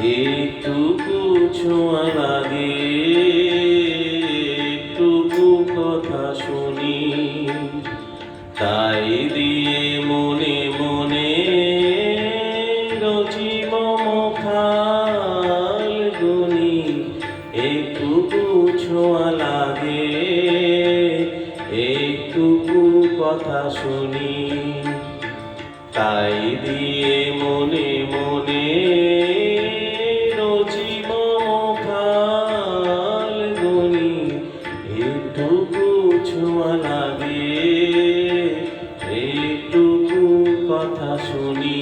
একটুকু ছোঁয়া লাগে, একটুকু কথা শুনি, তাই দিয়ে মনে মনে রচি মম ফাল্গুনি। একটুকু ছোঁয়া লাগে, একটুকু কথা শুনি, তাই দিয়ে মনে মনে রচি মম ফাল্গুনি। একটুকু ছোঁয়া লাগে, একটুকু কথা শুনি।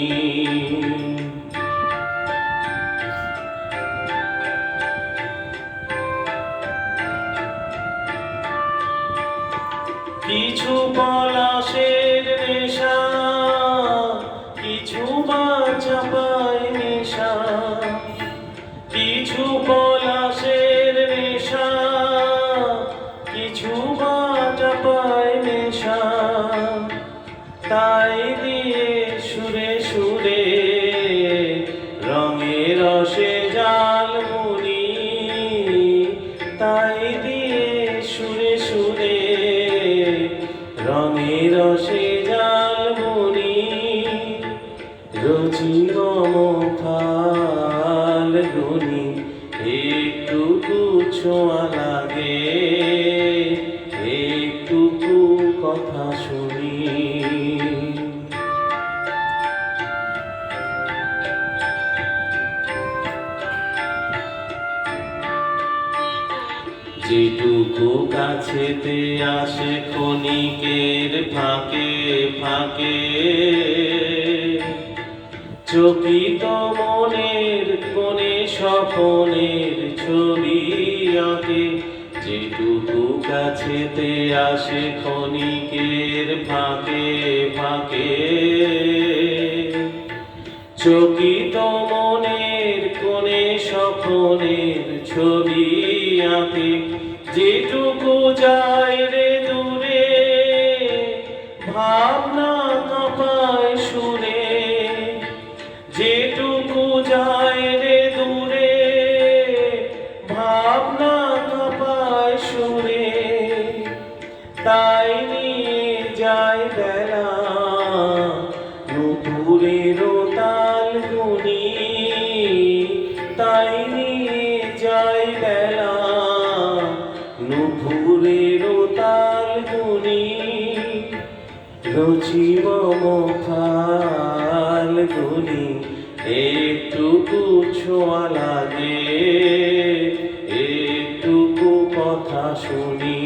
কিছু পলাশের নেশা, কিছু বা চাপায় নেশা, কিছু পলাশের নেশা, কিছু বা চাপায় নেশা, তাই দিয়ে সুরে সুরে রঙে রসে জালমুড়ি, তাই দিয়ে সুরে সুরে রঙে রসে জালমুড়ি। রচি মম ফাল্গুনি, একটুকু ছোঁয়া লাগে, একটুকু কথা শুনি। যেটুকু কাছেতে আসে ক্ষণিকের ফাঁকে ফাঁকে, চকিত মনের কোণে স্বপনের ছবি আঁকে। যেটুকু কাছেতে আসে ক্ষণিকের ফাঁকে ফাঁকে, চকিত মনের কোণে স্বপনের ছবি আঁকে। যেটুকু যায় রে দূরে ভাবনা কাঁপায় সুরে, যেটুকু যায় রে দূরে ভাবনা কাঁপায় সুরে, তাই নিয়ে যায় বেলা নুপুরের তালগুনি, তাই নিয়ে যায় বেলা নুপুরের তালগুনি। রচি মম ফাল্গুনি, একটুকু ছোঁয়া লাগে, একটুকু কথা শুনি,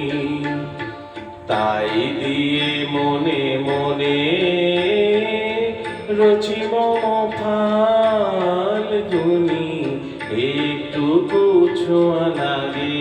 তাই দিয়ে মনে মনে রচি মম ফাল্গুনি। একটুকু ছোঁয়া লাগে,